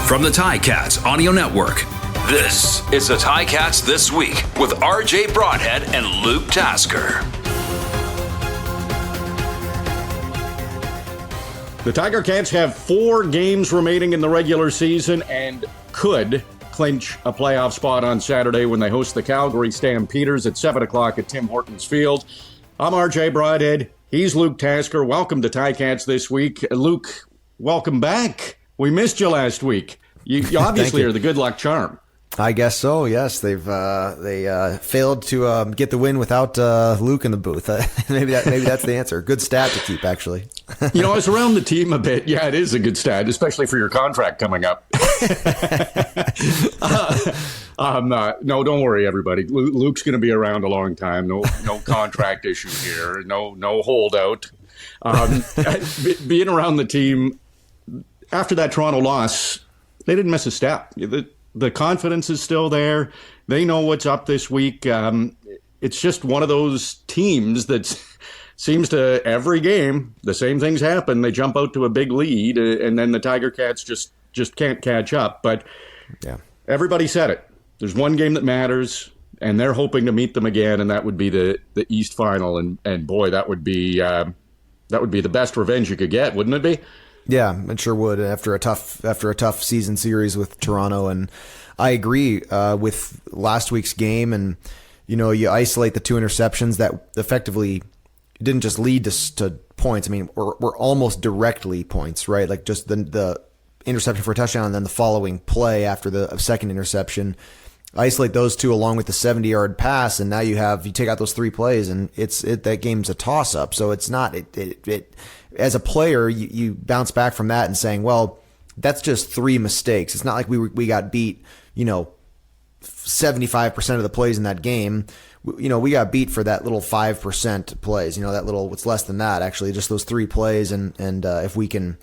From the Ticats Audio Network, this is the Ticats This Week with RJ Broadhead and Luke Tasker. The Tiger Cats have 4 games remaining in the regular season and could clinch a playoff spot on Saturday when they host the Calgary Stampeders at 7 o'clock at Tim Hortons Field. I'm RJ Broadhead. He's Luke Tasker. Welcome to Ticats This Week. Luke, welcome back. We missed you last week. You obviously are the good luck charm. I guess so. Yes, they failed to get the win without Luke in the booth. maybe that's the answer. Good stat to keep, actually. I was around the team a bit. Yeah, it is a good stat, especially for your contract coming up. No, don't worry, everybody. Luke's going to be around a long time. No contract issue here. No holdout. Being around the team after that Toronto loss, they didn't miss a step. The confidence is still there. They know what's up this week. It's just one of those teams that seems to every game, the same things happen. They jump out to a big lead, and then the Tiger Cats just can't catch up. But yeah, everybody said it. There's one game that matters, and they're hoping to meet them again, and that would be the East Final. And boy, that would be the best revenge you could get, wouldn't it be? Yeah, it sure would after a tough season series with Toronto. And I agree with last week's game. And, you isolate the 2 interceptions that effectively didn't just lead to points. I mean, we're almost directly points, right? Like just the interception for a touchdown and then the following play after the second interception. Isolate those 2 along with the 70-yard pass, and now you take out those 3 plays, and that game's a toss-up. So it's not as a player, you bounce back from that and saying, well, that's just 3 mistakes. It's not like we got beat, 75% of the plays in that game. We got beat for that little 5% plays. That little, what's less than that actually, just those 3 plays, and if we can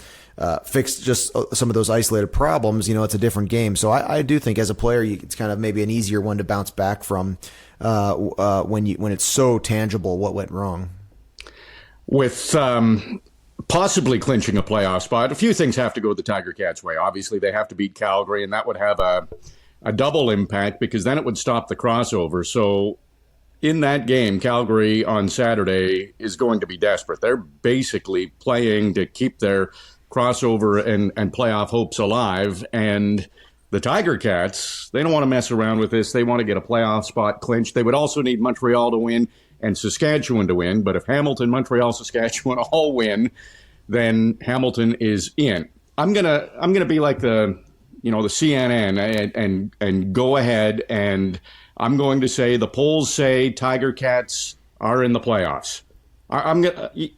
fix just some of those isolated problems, it's a different game. So I do think as a player, it's kind of maybe an easier one to bounce back from when it's so tangible what went wrong. With possibly clinching a playoff spot, a few things have to go the Tiger Cats' way. Obviously, they have to beat Calgary, and that would have a double impact because then it would stop the crossover. So in that game, Calgary on Saturday is going to be desperate. They're basically playing to keep their crossover and playoff hopes alive. And the Tiger Cats, they don't want to mess around with this. They want to get a playoff spot clinched. They would also need Montreal to win and Saskatchewan to win. But if Hamilton, Montreal, Saskatchewan all win, then Hamilton is in. I'm gonna be like the CNN and go ahead, and I'm going to say the polls say Tiger Cats are in the playoffs.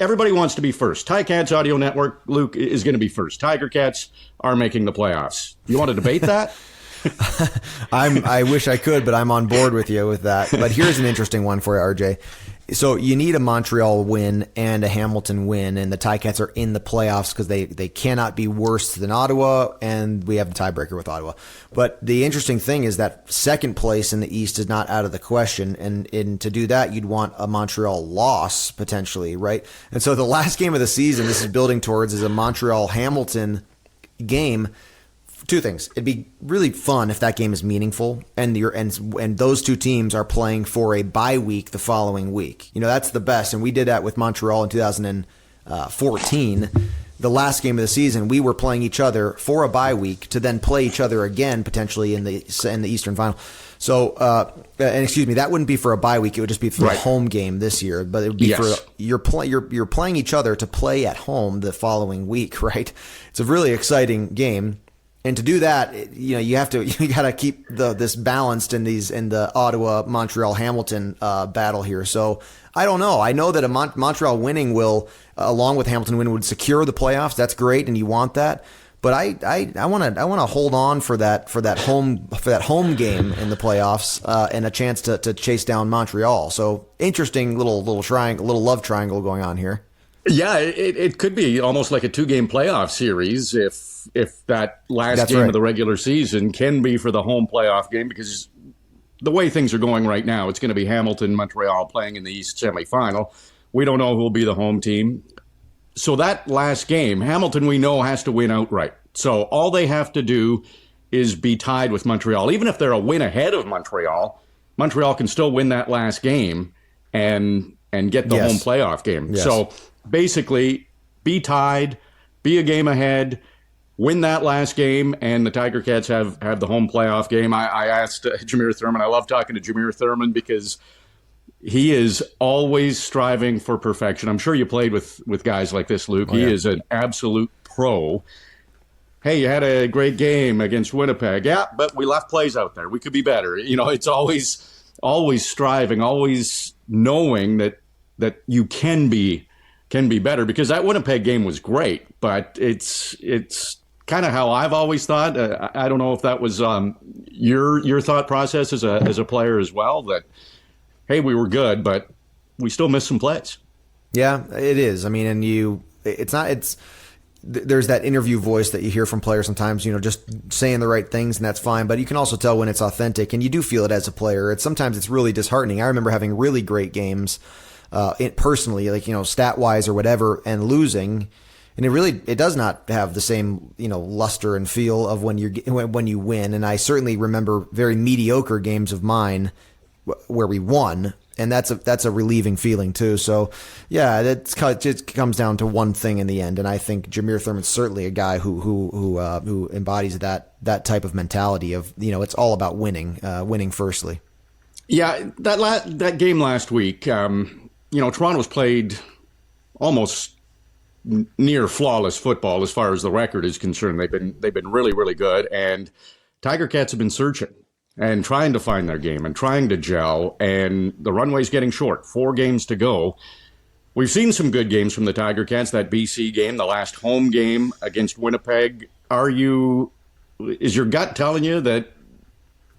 Everybody wants to be first. Ticats Audio Network, Luke, is going to be first. Tiger Cats are making the playoffs. You want to debate that? I wish I could, but I'm on board with you with that. But here's an interesting one for you, RJ. So you need a Montreal win and a Hamilton win, and the Ticats are in the playoffs because they cannot be worse than Ottawa, and we have the tiebreaker with Ottawa. But the interesting thing is that second place in the East is not out of the question, and to do that, you'd want a Montreal loss, potentially, right? And so the last game of the season, this is building towards, is a Montreal-Hamilton game. 2 things. It'd be really fun if that game is meaningful and those 2 teams are playing for a bye week the following week. That's the best. And we did that with Montreal in 2014. The last game of the season, we were playing each other for a bye week to then play each other again potentially in the Eastern Final. So, and excuse me, that wouldn't be for a bye week. It would just be for a home game this year. But it would be for you're playing each other to play at home the following week, right? It's a really exciting game. And to do that, you got to keep this balanced in the Ottawa, Montreal, Hamilton battle here. So I don't know. I know that a Montreal winning will, along with Hamilton winning, would secure the playoffs. That's great, and you want that. But I want to hold on for that home game in the playoffs and a chance to chase down Montreal. So interesting little love triangle going on here. Yeah, it could be almost like a 2-game playoff series if that last game of the regular season can be for the home playoff game, because the way things are going right now, it's going to be Hamilton, Montreal playing in the East semifinal. We don't know who will be the home team. So that last game, Hamilton, we know, has to win outright. So all they have to do is be tied with Montreal. Even if they're a win ahead of Montreal, Montreal can still win that last game and get the home playoff game. Yes. So basically, be tied, be a game ahead, win that last game, and the Tiger Cats have the home playoff game. I asked Jameer Thurman. I love talking to Jameer Thurman because he is always striving for perfection. I'm sure you played with guys like this, Luke. He is an absolute pro. Hey, you had a great game against Winnipeg. Yeah, but we left plays out there. We could be better. It's always striving, always knowing that you can be better, because that Winnipeg game was great, but it's kind of how I've always thought. I don't know if that was your thought process as a player as well, that, hey, we were good, but we still missed some plays. Yeah, it is. I mean, and there's that interview voice that you hear from players sometimes, just saying the right things, and that's fine. But you can also tell when it's authentic, and you do feel it as a player. Sometimes it's really disheartening. I remember having really great games personally, like, stat-wise or whatever, and losing. And it does not have the same, luster and feel of when you win. And I certainly remember very mediocre games of mine where we won. And that's a relieving feeling too. So, yeah, it comes down to one thing in the end, and I think Jameer Thurman's certainly a guy who embodies that type of mentality of, it's all about winning firstly. Yeah, that game last week, Toronto's played almost near flawless football as far as the record is concerned. They've been really, really good, and Tiger Cats have been searching and trying to find their game and trying to gel, and the runway's getting short. 4 games to go. We've seen some good games from the Tiger Cats, that BC game, the last home game against Winnipeg. Is your gut telling you that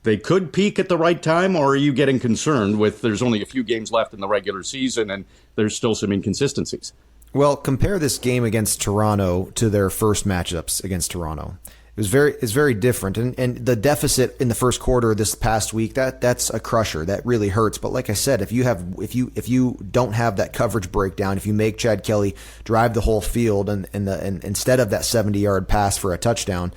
they could peak at the right time, or are you getting concerned with there's only a few games left in the regular season and there's still some inconsistencies? Well, compare this game against Toronto to their first matchups against Toronto. It's very different, and the deficit in the first quarter this past week, that's a crusher. That really hurts. But like I said, if you don't have that coverage breakdown, if you make Chad Kelly drive the whole field and instead of that 70-yard pass for a touchdown,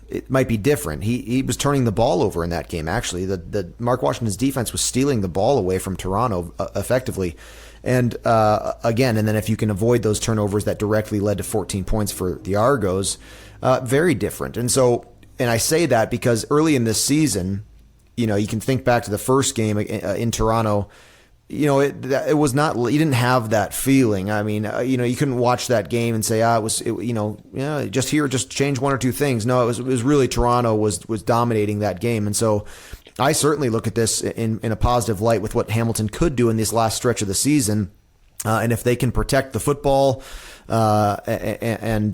it might be different. He was turning the ball over in that game. Actually, the Mark Washington's defense was stealing the ball away from Toronto effectively. And again, and then if you can avoid those turnovers that directly led to 14 points for the Argos, very different. And I say that because early in this season, you can think back to the first game in Toronto. It was not. You didn't have that feeling. I mean, you couldn't watch that game and say, just change one or two things. No, it was really Toronto was dominating that game, and so I certainly look at this in a positive light with what Hamilton could do in this last stretch of the season, and if they can protect the football. And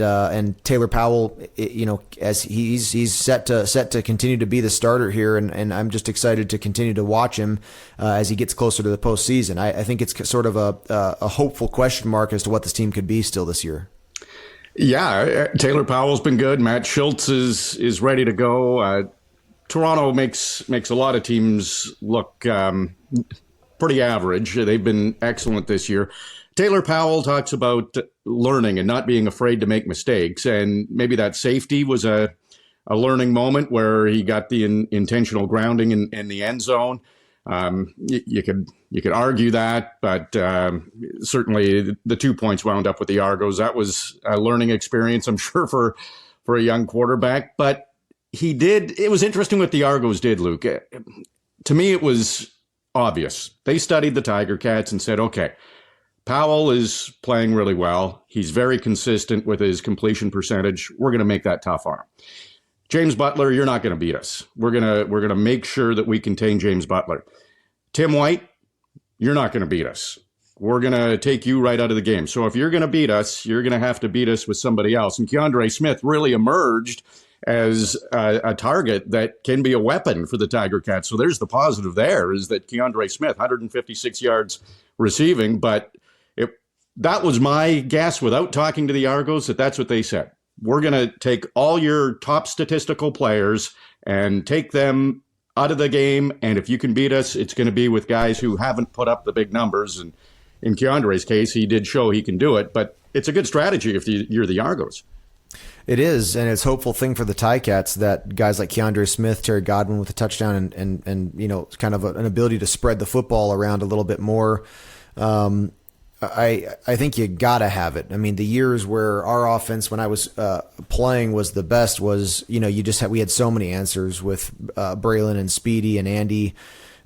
Taylor Powell, as he's set to continue to be the starter here, and I'm just excited to continue to watch him as he gets closer to the postseason. I think it's sort of a hopeful question mark as to what this team could be still this year. Yeah, Taylor Powell's been good. Matt Schultz is ready to go. Toronto makes a lot of teams look pretty average. They've been excellent this year. Taylor Powell talks about learning and not being afraid to make mistakes, and maybe that safety was a learning moment where he got the intentional grounding in the end zone. You could argue that, but certainly the 2 points wound up with the Argos. That was a learning experience, I'm sure, for a young quarterback. But it was interesting what the Argos did, Luke. To me, it was obvious. They studied the Tiger Cats and said, okay, Powell is playing really well. He's very consistent with his completion percentage. We're going to make that tough on him. James Butler, you're not going to beat us. We're going to make sure that we contain James Butler. Tim White, you're not going to beat us. We're going to take you right out of the game. So if you're going to beat us, you're going to have to beat us with somebody else. And Keandre Smith really emerged as a target that can be a weapon for the Tiger Cats. So there's the positive there, is that Keandre Smith, 156 yards receiving, but that was my guess without talking to the Argos, that's what they said. We're going to take all your top statistical players and take them out of the game, and if you can beat us, it's going to be with guys who haven't put up the big numbers. And in Keandre's case, he did show he can do it, but it's a good strategy if you're the Argos. It is, and it's a hopeful thing for the Ticats that guys like Keandre Smith, Terry Godwin with a touchdown, and you know, kind of an ability to spread the football around a little bit more. I think you gotta have it. I mean, the years where our offense, when I was playing, was the best was, you know, we had so many answers with Braylon and Speedy and Andy,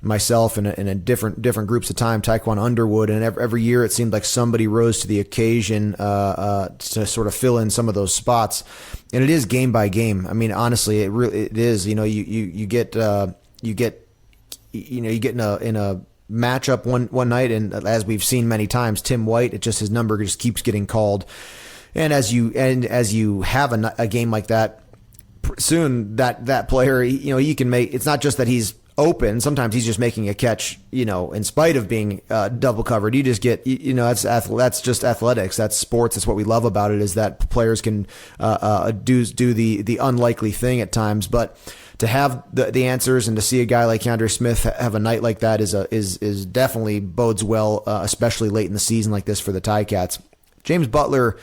myself, and a different groups of time, Taekwon Underwood, and every year it seemed like somebody rose to the occasion to sort of fill in some of those spots. And it is game by game. I mean, honestly, it is. You know, you get in a matchup one night, and as we've seen many times, Tim White, his number just keeps getting called. And as you have a game like that, soon that player, you know, you can make. It's not just that he's open. Sometimes he's just making a catch, you know, in spite of being double covered. You just get, you know, that's just athletics. That's sports. That's what we love about it, is that players can do the unlikely thing at times. But to have the answers and to see a guy like Keandre Smith have a night like that is definitely bodes well, especially late in the season like this for the Ticats. James Butler,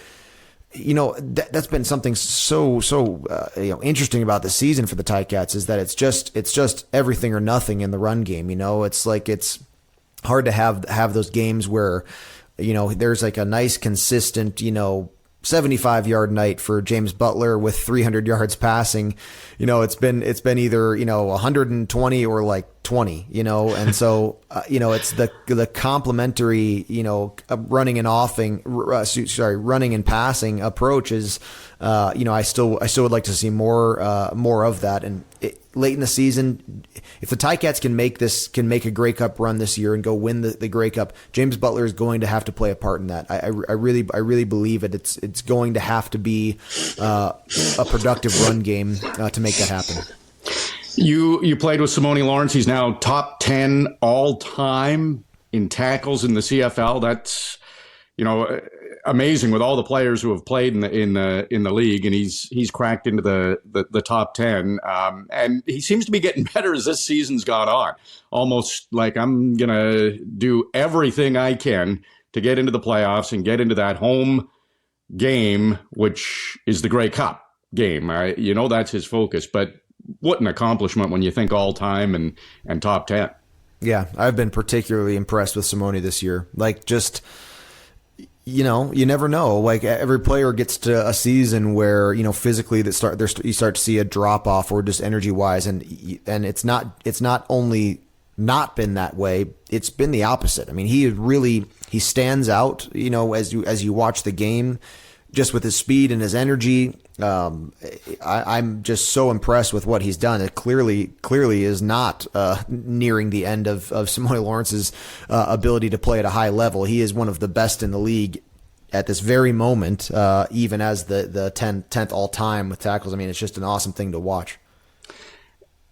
you know, that's been something so you know, interesting about the season for the Ticats, is that it's just everything or nothing in the run game. You know, it's like it's hard to have those games where, you know, there's like a nice consistent, you know, 75-yard night for James Butler with 300 yards passing. You know, it's been either, you know, 120 or like 20, you know, and so you know, it's the complementary, you know, running and passing approach is, you know, I still would like to see more of that. And late in the season, if the Ticats can make a Grey Cup run this year and go win the Grey Cup, James Butler is going to have to play a part in that. I really believe it. It's going to have to be a productive run game to make that happen. You played with Simone Lawrence. He's now top 10 all time in tackles in the CFL. That's, you know, amazing with all the players who have played in the league, and he's cracked into the top 10. And he seems to be getting better as this season's gone on. Almost like, I'm gonna do everything I can to get into the playoffs and get into that home game, which is the Grey Cup game. You know, that's his focus. But what an accomplishment when you think all time and top 10. Yeah, I've been particularly impressed with Simone this year. Like, just, you know, you never know. Like, every player gets to a season where, you know, physically you start to see a drop off, or just energy wise, and it's not only not been that way, it's been the opposite. I mean, he stands out, you know, as you watch the game, just with his speed and his energy. I'm just so impressed with what he's done. It clearly is not nearing the end of Simone Lawrence's ability to play at a high level. He is one of the best in the league at this very moment, even as the 10th all time with tackles. I mean, it's just an awesome thing to watch.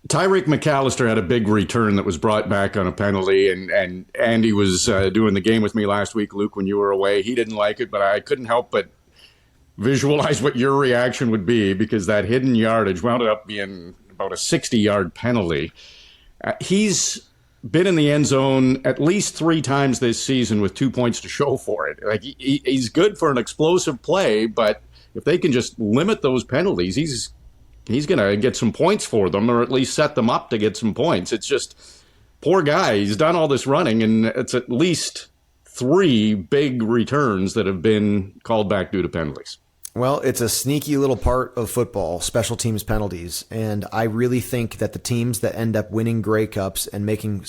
Tyreek McAllister had a big return that was brought back on a penalty, and Andy was doing the game with me last week, Luke, when you were away. He didn't like it, but I couldn't help but visualize what your reaction would be, because that hidden yardage wound up being about a 60-yard penalty. He's been in the end zone at least 3 times this season with 2 points to show for it. Like, he's good for an explosive play, but if they can just limit those penalties, he's going to get some points for them, or at least set them up to get some points. It's just, poor guy. He's done all this running, and it's at least 3 big returns that have been called back due to penalties. Well, it's a sneaky little part of football, special teams penalties, and I really think that the teams that end up winning Grey Cups and making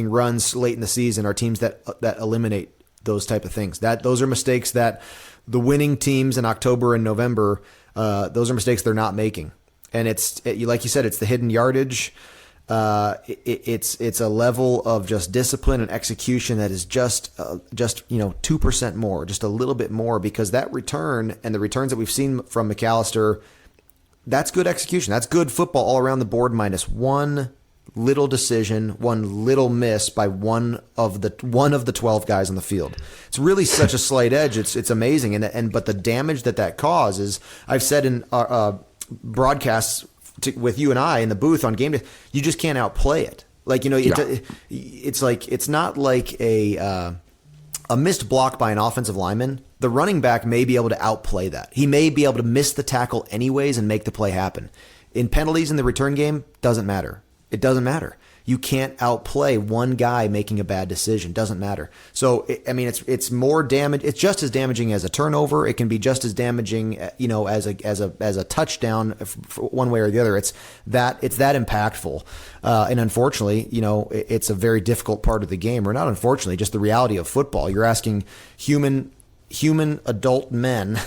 runs late in the season are teams that eliminate those type of things. Those are mistakes that the winning teams in October and November, those are mistakes they're not making. And like you said, it's the hidden yardage. It's a level of just discipline and execution that is just 2% more, just a little bit more, because that return and the returns that we've seen from McAllister, that's good execution. That's good football all around the board, minus one little decision, one little miss by one of the 12 guys on the field. It's really such a slight edge. It's amazing. But the damage that causes, I've said in broadcasts with you and I in the booth on game day, you just can't outplay it. Like, you know, it's not like a missed block by an offensive lineman the running back may be able to outplay that. He may be able to miss the tackle anyways and make the play happen. In penalties in the return game, doesn't matter. It doesn't matter. You can't outplay one guy making a bad decision. Doesn't matter. So, it's more damage. It's just as damaging as a turnover. It can be just as damaging, as a touchdown one way or the other. It's that impactful. And unfortunately, it's a very difficult part of the game, or not unfortunately, just the reality of football. You're asking human adult men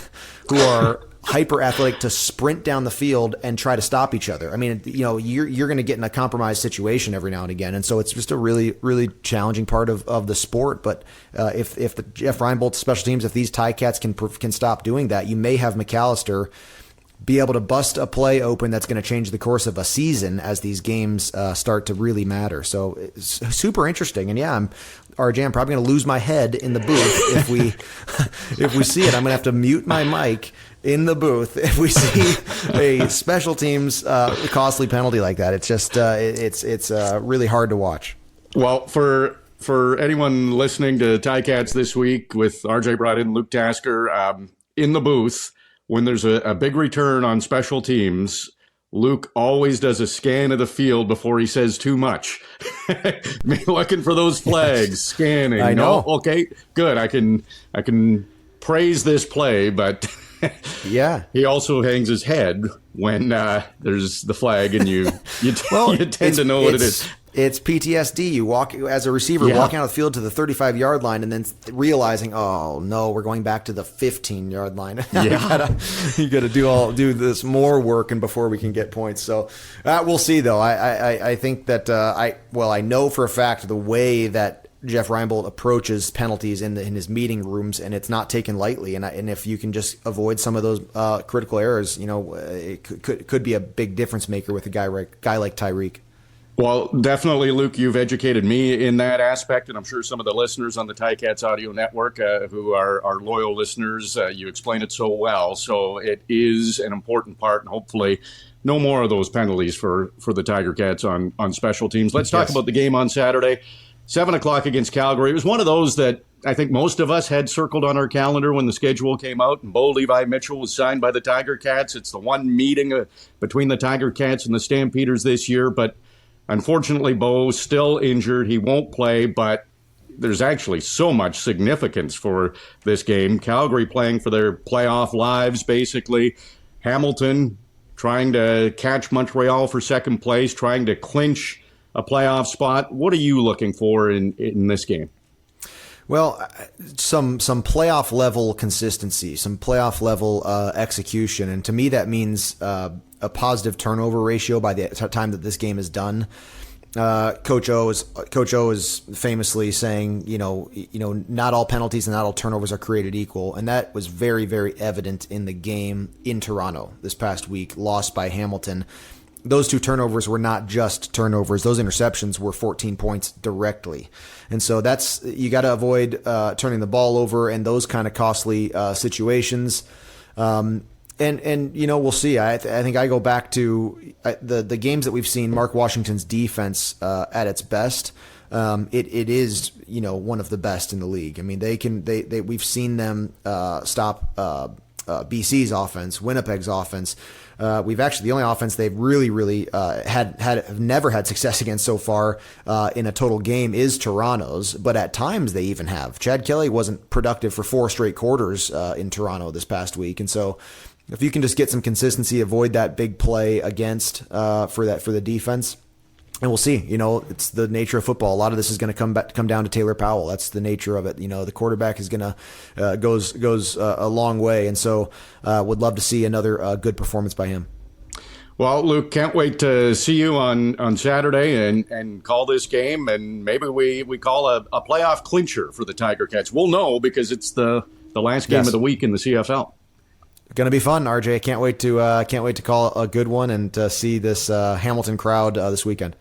who are hyper athletic to sprint down the field and try to stop each other. I mean, you're going to get in a compromised situation every now and again. And so it's just a really, really challenging part of the sport. But if the Jeff Reinbold special teams, if these Ticats can stop doing that, you may have McAllister be able to bust a play open that's going to change the course of a season as these games start to really matter. So it's super interesting. And yeah, RJ, I'm probably going to lose my head in the booth if we see it. I'm going to have to mute my mic in the booth if we see a special teams costly penalty like that. It's just it's really hard to watch. Well, for anyone listening to Ticats this week with RJ Broadhead and Luke Tasker in the booth, when there's a big return on special teams, Luke always does a scan of the field before he says too much. Looking for those flags, scanning. I know. No? Okay, good. I can praise this play, but yeah, he also hangs his head when there's the flag, and you tend to know what it is. It's PTSD. You walk as a receiver, walking out of the field to the 35-yard line, and then realizing, oh no, we're going back to the 15-yard line. Yeah, you got to do this more work, and before we can get points. So we'll see, though. I think that I know for a fact the way that Jeff Reinbold approaches penalties in in his meeting rooms, and it's not taken lightly. And if you can just avoid some of those critical errors, it could be a big difference maker with a guy like Tyreek. Well, definitely, Luke, you've educated me in that aspect, and I'm sure some of the listeners on the Ticats Audio Network who are loyal listeners, you explain it so well. So it is an important part, and hopefully no more of those penalties for the Tiger Cats on special teams. Let's talk about the game on Saturday, 7 o'clock against Calgary. It was one of those that I think most of us had circled on our calendar when the schedule came out, and Bo Levi Mitchell was signed by the Tiger Cats. It's the one meeting between the Tiger Cats and the Stampeders this year, but unfortunately, Bo's still injured. He won't play, but there's actually so much significance for this game. Calgary playing for their playoff lives, basically. Hamilton trying to catch Montreal for second place, trying to clinch a playoff spot. What are you looking for in this game? Well, some playoff level consistency, some playoff level execution, and to me that means a positive turnover ratio by the time that this game is done. Coach O is famously saying, not all penalties and not all turnovers are created equal, and that was very, very evident in the game in Toronto this past week, lost by Hamilton. Those two turnovers were not just turnovers; those interceptions were 14 points directly, and so you got to avoid turning the ball over and those kind of costly situations. And we'll see. I think I go back to the games that we've seen Mark Washington's defense at its best. It is one of the best in the league. I mean, we've seen them stop BC's offense, Winnipeg's offense. We've actually, the only offense they've really have never had success against so far in a total game is Toronto's, but at times they even have. Chad Kelly wasn't productive for 4 straight quarters in Toronto this past week, and so if you can just get some consistency, avoid that big play against for the defense. And we'll see. It's the nature of football. A lot of this is going to come down to Taylor Powell. That's the nature of it. The quarterback is going to goes a long way, and so would love to see another good performance by him. Well, Luke, can't wait to see you on Saturday and call this game, and maybe we call a playoff clincher for the Tiger Cats. We'll know because it's the last game of the week in the CFL. Going to be fun, RJ. Can't wait to call a good one and see this Hamilton crowd this weekend.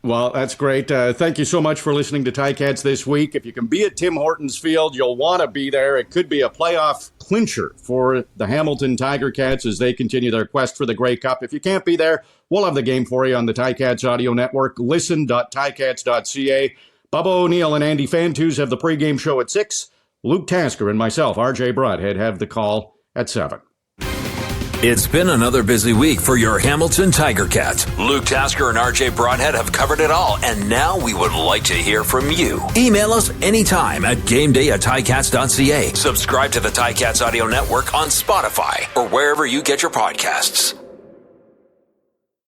Well, that's great. Thank you so much for listening to Ticats this week. If you can be at Tim Hortons Field, you'll want to be there. It could be a playoff clincher for the Hamilton Tiger Cats as they continue their quest for the Grey Cup. If you can't be there, we'll have the game for you on the Ticats Audio Network. Listen.ticats.ca. Bubba O'Neill and Andy Fantus have the pregame show at 6. Luke Tasker and myself, RJ Broadhead, have the call at 7. It's been another busy week for your Hamilton Tiger Cats. Luke Tasker and RJ Broadhead have covered it all, and now we would like to hear from you. Email us anytime at gameday@ticats.ca. Subscribe to the Ticats Audio Network on Spotify or wherever you get your podcasts.